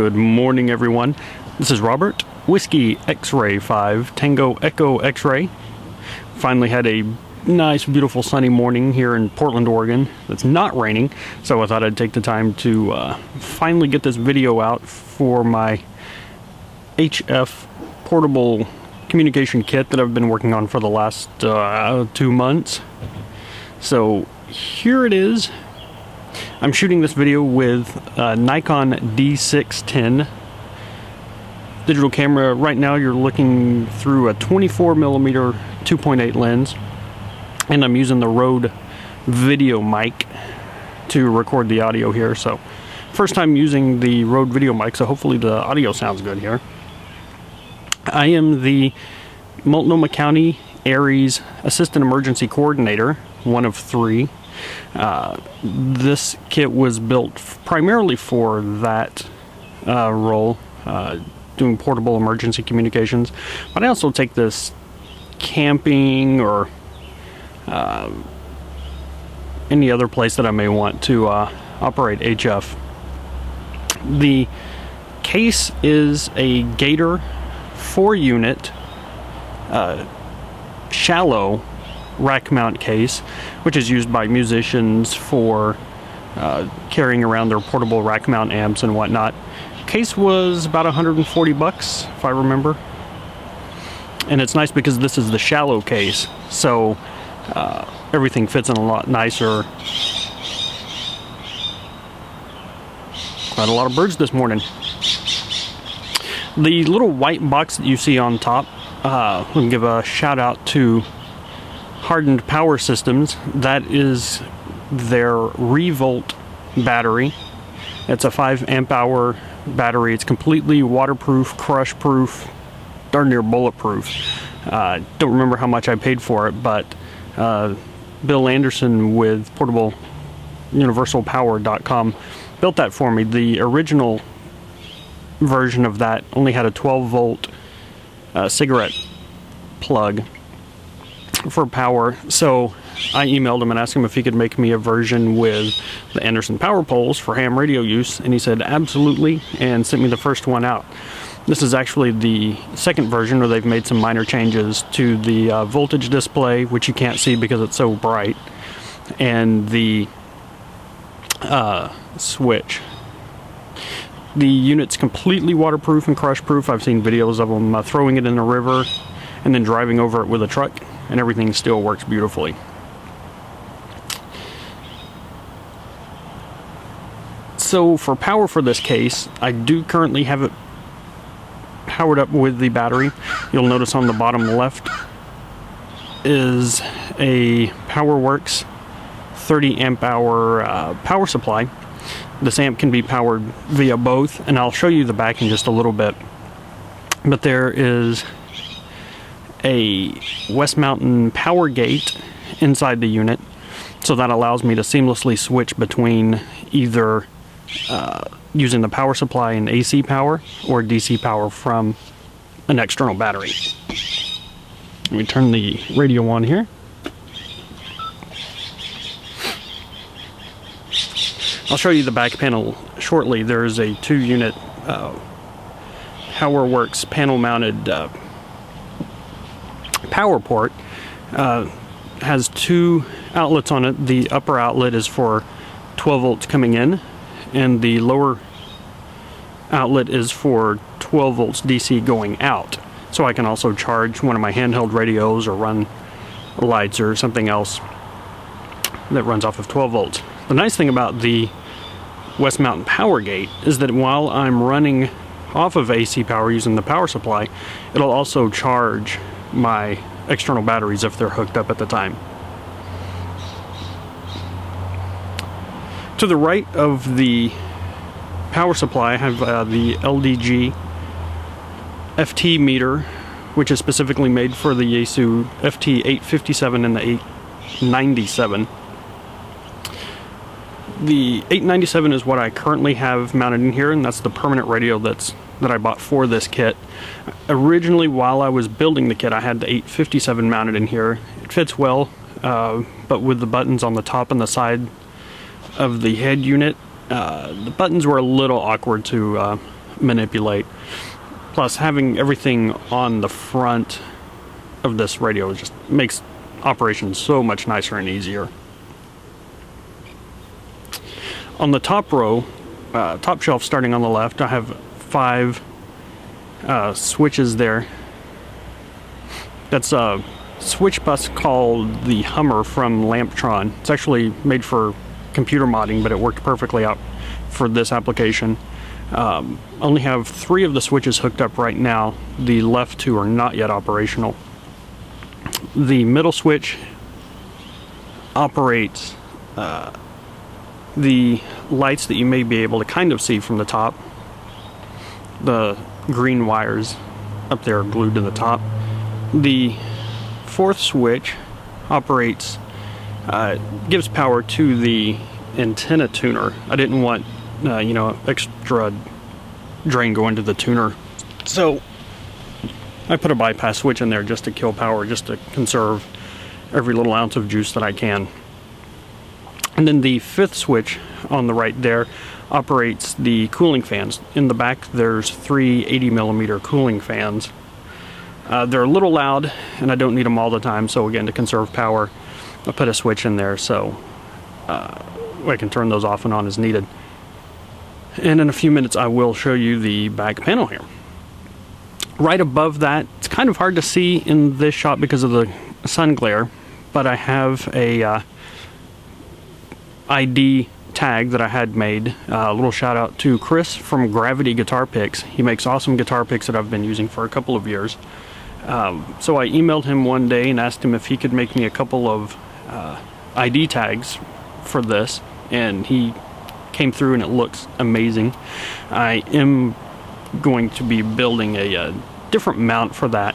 Good morning, everyone. This is Robert, Whiskey X-Ray 5, Tango Echo X-Ray. Finally had a nice, beautiful sunny morning here in Portland, Oregon. It's not raining, so I thought I'd take the time to finally get this video out for my HF portable communication kit that I've been working on for the last 2 months. So here it is. I'm shooting this video with a Nikon D610 digital camera. Right now you're looking through a 24mm 2.8 lens, and I'm using the Rode video mic to record the audio here. So first time using the Rode video mic, so hopefully the audio sounds good here. I am the Multnomah County Aries Assistant Emergency Coordinator, one of 3. This kit was built primarily for that role, doing portable emergency communications, but I also take this camping or any other place that I may want to operate HF. The case is a Gator 4-unit shallow rack mount case, which is used by musicians for carrying around their portable rack mount amps and whatnot. Case was about $140 if I remember, and it's nice because this is the shallow case, so everything fits in a lot nicer. Quite a lot of birds this morning. The little white box that you see on top, let me give a shout out to Hardened Power Systems. That is their Revolt battery. It's a 5 amp hour battery. It's completely waterproof, crush proof, darn near bulletproof. Don't remember how much I paid for it, but Bill Anderson with PortableUniversalPower.com built that for me. The original version of that only had a 12-volt cigarette plug for power, so I emailed him and asked him if he could make me a version with the Anderson power poles for ham radio use, and he said absolutely, and sent me the first one out. This is actually the second version where they've made some minor changes to the voltage display, which you can't see because it's so bright, and the switch. The unit's completely waterproof and crush proof. I've seen videos of them throwing it in the river and then driving over it with a truck, and everything still works beautifully. So for power for this case, I do currently have it powered up with the battery. You'll notice on the bottom left is a PowerWorks 30 amp hour power supply. This amp can be powered via both, and I'll show you the back in just a little bit. But there is a West Mountain power gate inside the unit, so that allows me to seamlessly switch between either using the power supply and AC power or DC power from an external battery. Let me turn the radio on here. I'll show you the back panel shortly. There's a 2-unit PowerWorks panel-mounted power port. Has 2 outlets on it. The upper outlet is for 12 volts coming in, and the lower outlet is for 12 volts DC going out. So I can also charge one of my handheld radios or run lights or something else that runs off of 12 volts. The nice thing about the West Mountain Power Gate is that while I'm running off of AC power using the power supply, it'll also charge my external batteries if they're hooked up at the time. To the right of the power supply, I have the LDG FT meter, which is specifically made for the Yaesu FT-857 and the 897. The 897 is what I currently have mounted in here, and that's the permanent radio that I bought for this kit. Originally, while I was building the kit, I had the 857 mounted in here. It fits well, but with the buttons on the top and the side of the head unit, the buttons were a little awkward to manipulate. Plus, having everything on the front of this radio just makes operation so much nicer and easier. On the top row, top shelf starting on the left, I have 5 switches there. That's a switch bus called the Hummer from Lamptron. It's actually made for computer modding, but it worked perfectly out for this application. Only have 3 of the switches hooked up right now. The left 2 are not yet operational. The middle switch operates the lights that you may be able to kind of see from the top. The green wires up there are glued to the top. The 4th switch operates, gives power to the antenna tuner. I didn't want, extra drain going to the tuner, so I put a bypass switch in there just to kill power, just to conserve every little ounce of juice that I can. And then the 5th switch on the right there operates the cooling fans. In the back there's 3 80mm cooling fans. They're a little loud and I don't need them all the time, so again, to conserve power, I put a switch in there so I can turn those off and on as needed. And in a few minutes I will show you the back panel here. Right above that, it's kind of hard to see in this shot because of the sun glare, but I have a ID tag that I had made. A little shout out to Chris from Gravity Guitar Picks. He makes awesome guitar picks that I've been using for a couple of years. So I emailed him one day and asked him if he could make me a couple of ID tags for this, and he came through and it looks amazing. I am going to be building a different mount for that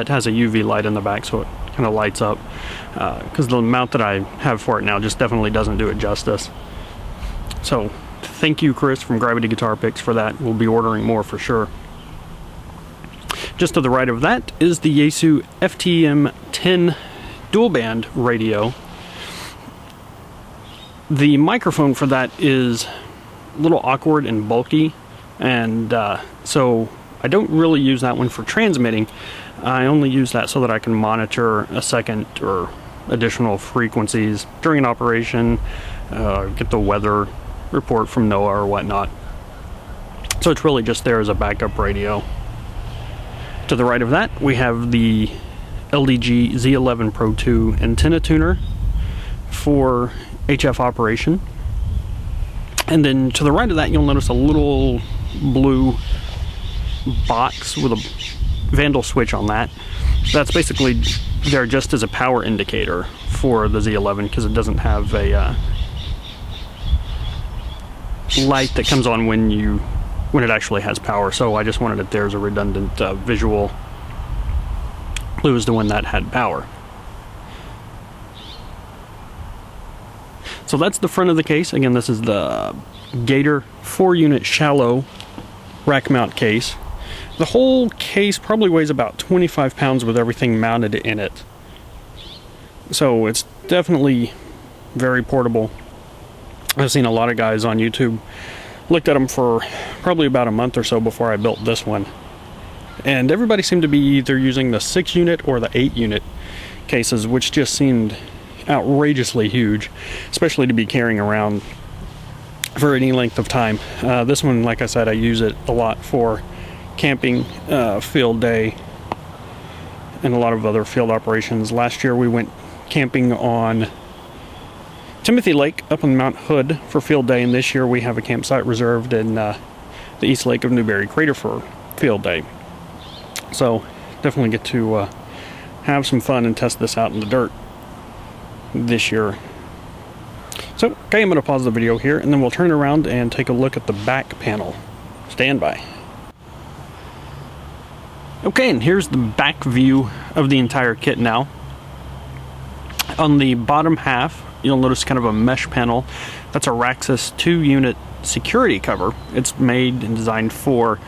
has a UV light in the back, so it kind of lights up, because the mount that I have for it now just definitely doesn't do it justice. So thank you, Chris from Gravity Guitar Picks, for that. We'll be ordering more for sure. Just to the right of that is the Yaesu FT-10 dual band radio. The microphone for that is a little awkward and bulky, and so I don't really use that one for transmitting. I only use that so that I can monitor a second or additional frequencies during an operation, get the weather report from NOAA or whatnot. So it's really just there as a backup radio. To the right of that, we have the LDG Z11 Pro 2 antenna tuner for HF operation. And then to the right of that, you'll notice a little blue box with a Vandal switch on that. That's basically there just as a power indicator for the Z11, because it doesn't have a light that comes on when it actually has power. So I just wanted it there as a redundant visual clue as to when that had power. So that's the front of the case. Again, this is the Gator 4-unit shallow rack mount case. The whole case probably weighs about 25 pounds with everything mounted in it. So it's definitely very portable. I've seen a lot of guys on YouTube, looked at them for probably about a month or so before I built this one. And everybody seemed to be either using the 6-unit or the 8-unit cases, which just seemed outrageously huge, especially to be carrying around for any length of time. This one, like I said, I use it a lot for camping, field day, and a lot of other field operations. Last year we went camping on Timothy Lake up on Mount Hood for field day, and this year we have a campsite reserved in the East Lake of Newberry Crater for field day. So definitely get to have some fun and test this out in the dirt this year. So, okay, I'm going to pause the video here, and then we'll turn around and take a look at the back panel. Stand by. Okay, and here's the back view of the entire kit now. On the bottom half, you'll notice kind of a mesh panel. That's a Raxus 2-unit security cover. It's made and designed for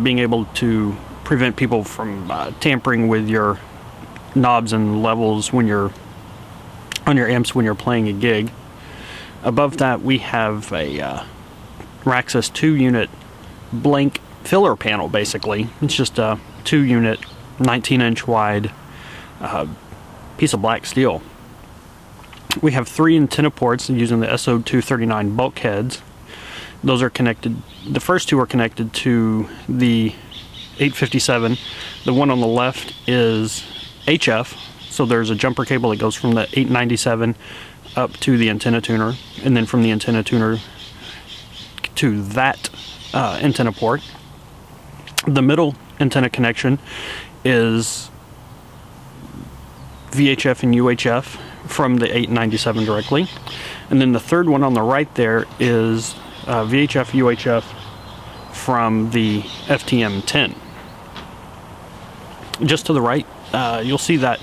being able to prevent people from tampering with your knobs and levels when you're on your amps when you're playing a gig. Above that, we have a Raxus 2-unit blank filler panel, basically. It's just a 2-unit, 19-inch wide piece of black steel. We have 3 antenna ports using the SO239 bulkheads. Those are connected, the first 2 are connected to the 857. The one on the left is HF, so there's a jumper cable that goes from the 897 up to the antenna tuner, and then from the antenna tuner to that antenna port. The middle antenna connection is VHF and UHF from the 897 directly, and then the third one on the right there is VHF UHF from the FTM10. Just to the right, you'll see that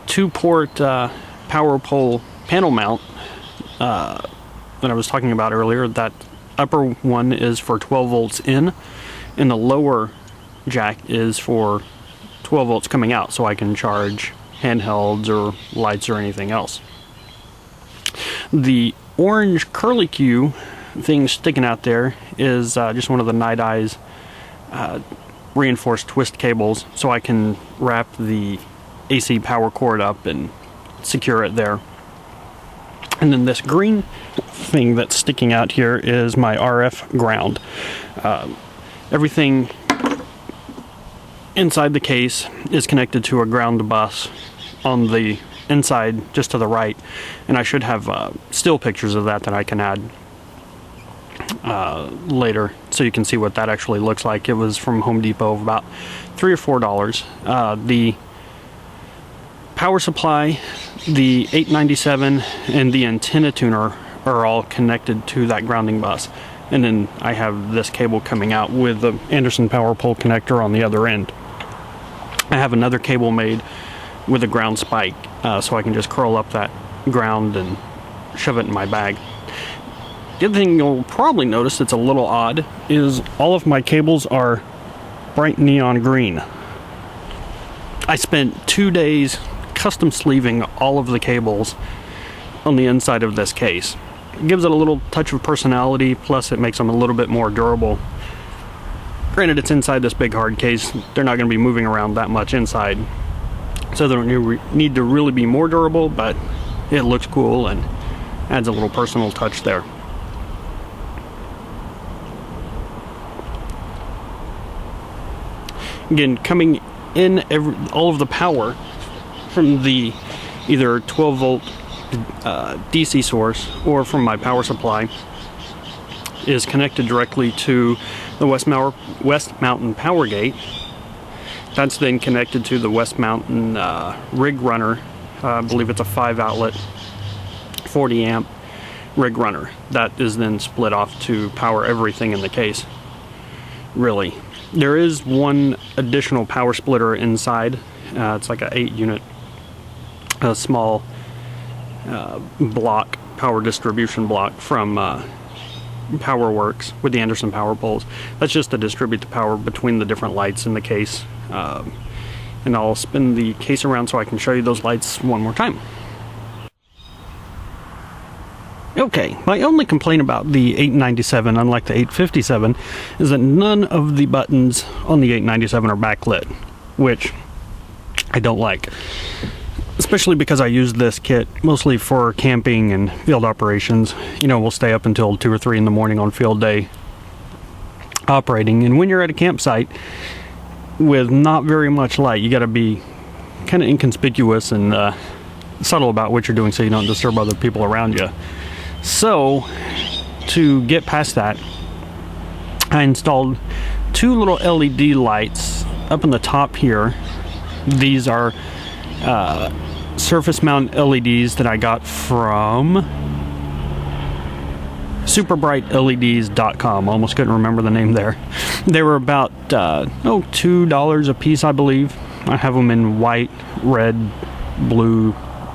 2-port power pole panel mount that I was talking about earlier. That upper one is for 12 volts in, and the lower jack is for 12 volts coming out, so I can charge handhelds or lights or anything else. The orange curly Q thing sticking out there is just one of the Night Eyes reinforced twist cables, so I can wrap the AC power cord up and secure it there. And then this green thing that's sticking out here is my RF ground. Everything inside the case is connected to a ground bus on the inside just to the right, and I should have still pictures of that I can add later, so you can see what that actually looks like. It was from Home Depot, about $3 or $4. The power supply, the 897, and the antenna tuner are all connected to that grounding bus, and then I have this cable coming out with the Anderson power pole connector on the other end. I have another cable made with a ground spike, so I can just curl up that ground and shove it in my bag. The other thing you'll probably notice that's a little odd is all of my cables are bright neon green. I spent 2 days custom sleeving all of the cables on the inside of this case. It gives it a little touch of personality, plus it makes them a little bit more durable. Granted, it's inside this big hard case, they're not going to be moving around that much inside, so they don't need to really be more durable, but it looks cool and adds a little personal touch there. Again, coming in all of the power from the either 12 volt DC source or from my power supply is connected directly to the West Mountain power gate. That's then connected to the West Mountain rig runner. I believe it's a 5 outlet 40 amp rig runner. That is then split off to power everything in the case. Really, there is one additional power splitter inside. It's like an 8-unit, a small block, power distribution block from PowerWorks with the Anderson power poles. That's just to distribute the power between the different lights in the case. And I'll spin the case around so I can show you those lights one more time. Okay, my only complaint about the 897, unlike the 857, is that none of the buttons on the 897 are backlit, which I don't like. Especially because I use this kit mostly for camping and field operations. You know, we'll stay up until 2 or 3 in the morning on field day operating, and when you're at a campsite with not very much light, you got to be kind of inconspicuous and subtle about what you're doing so you don't disturb other people around you. So, to get past that, I installed 2 little LED lights up in the top here. These are surface mount LEDs that I got from superbrightleds.com. Almost couldn't remember the name there. They were about $2 a piece, I believe. I have them in white, red, blue,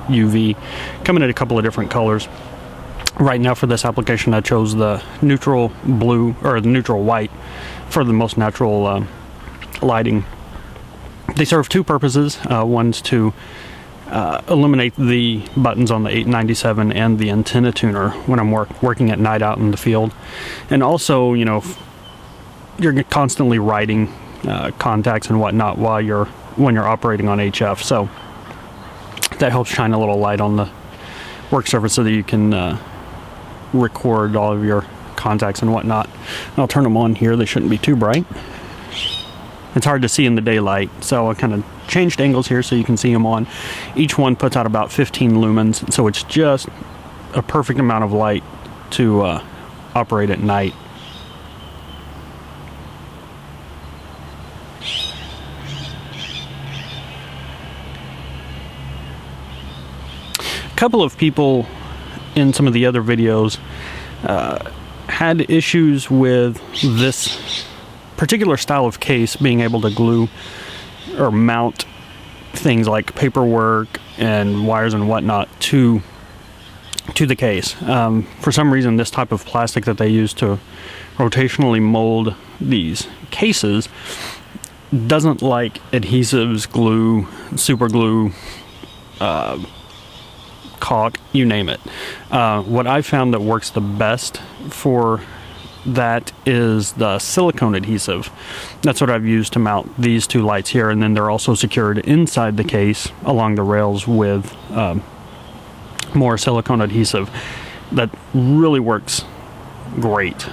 UV, coming in a couple of different colors. Right now for this application I chose the neutral blue, or the neutral white, for the most natural lighting. They serve 2 purposes. One's to eliminate the buttons on the 897 and the antenna tuner when I'm working at night out in the field, and also, you know, you're constantly writing contacts and whatnot when you're operating on HF. So that helps shine a little light on the work surface so that you can record all of your contacts and whatnot. I'll turn them on here. They shouldn't be too bright. It's hard to see in the daylight, so I kind of changed angles here so you can see them on. Each one puts out about 15 lumens, so it's just a perfect amount of light to operate at night. A couple of people in some of the other videos had issues with this particular style of case being able to glue or mount things like paperwork and wires and whatnot to the case. For some reason, this type of plastic that they use to rotationally mold these cases doesn't like adhesives, glue, super glue, caulk, you name it. What I found that works the best for that is the silicone adhesive. That's what I've used to mount these two lights here, and then they're also secured inside the case along the rails with more silicone adhesive. That really works great.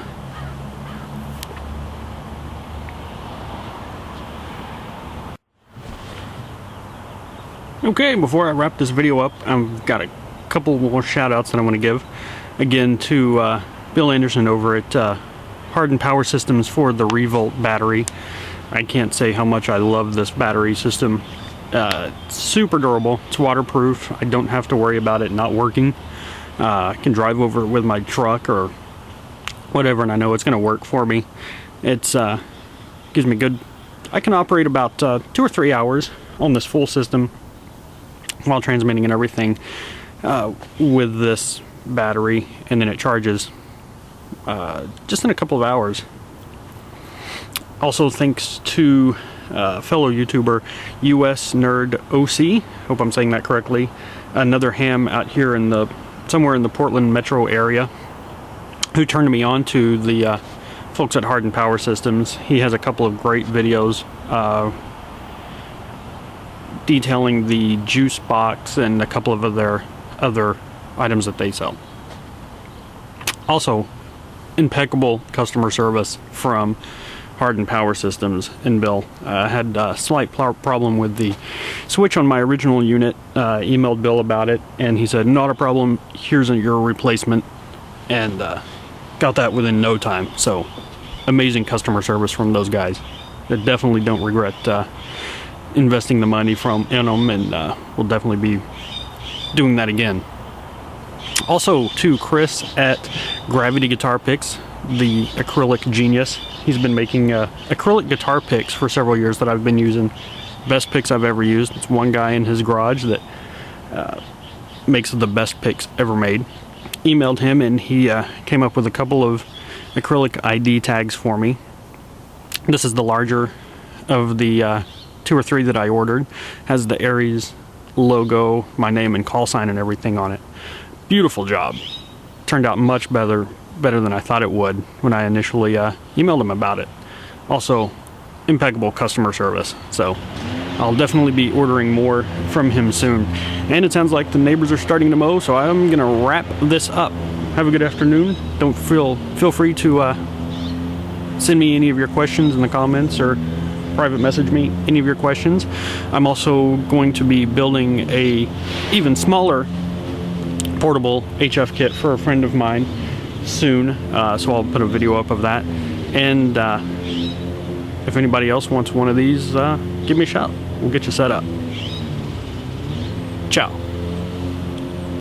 Okay, before I wrap this video up, I've got a couple more shout outs that I want to give. Again, to Bill Anderson over at Hardened Power Systems for the Revolt battery. I can't say how much I love this battery system. It's super durable, it's waterproof, I don't have to worry about it not working. I can drive over it with my truck or whatever, and I know it's going to work for me. It's gives me good, I can operate about 2 or 3 hours on this full system while transmitting and everything with this battery, and then it charges just in a couple of hours. Also, thanks to fellow YouTuber USNERDOC, hope I'm saying that correctly, another ham out here in somewhere in the Portland metro area, who turned me on to the folks at Hardened Power Systems. He has a couple of great videos detailing the juice box and a couple of other items that they sell. Also, impeccable customer service from Hardened Power Systems and Bill. I had a slight problem with the switch on my original unit. Emailed Bill about it, and he said, not a problem, here's your replacement, and got that within no time. So amazing customer service from those guys. I definitely don't regret investing the money in them, and we'll definitely be doing that again. Also, to Chris at Gravity Guitar Picks, the acrylic genius. He's been making acrylic guitar picks for several years that I've been using. Best picks I've ever used. It's one guy in his garage that makes the best picks ever made. Emailed him, and he came up with a couple of acrylic ID tags for me. This is the larger of the 2 or 3 that I ordered. Has the Aries logo, my name and call sign and everything on it. Beautiful job. Turned out much better than I thought it would when I initially emailed him about it. Also, impeccable customer service. So I'll definitely be ordering more from him soon. And it sounds like the neighbors are starting to mow, so I'm gonna wrap this up. Have a good afternoon. Don't feel free to send me any of your questions in the comments, or private message me any of your questions. I'm also going to be building a even smaller portable HF kit for a friend of mine soon, so I'll put a video up of that. And if anybody else wants one of these, give me a shout. We'll get you set up. Ciao.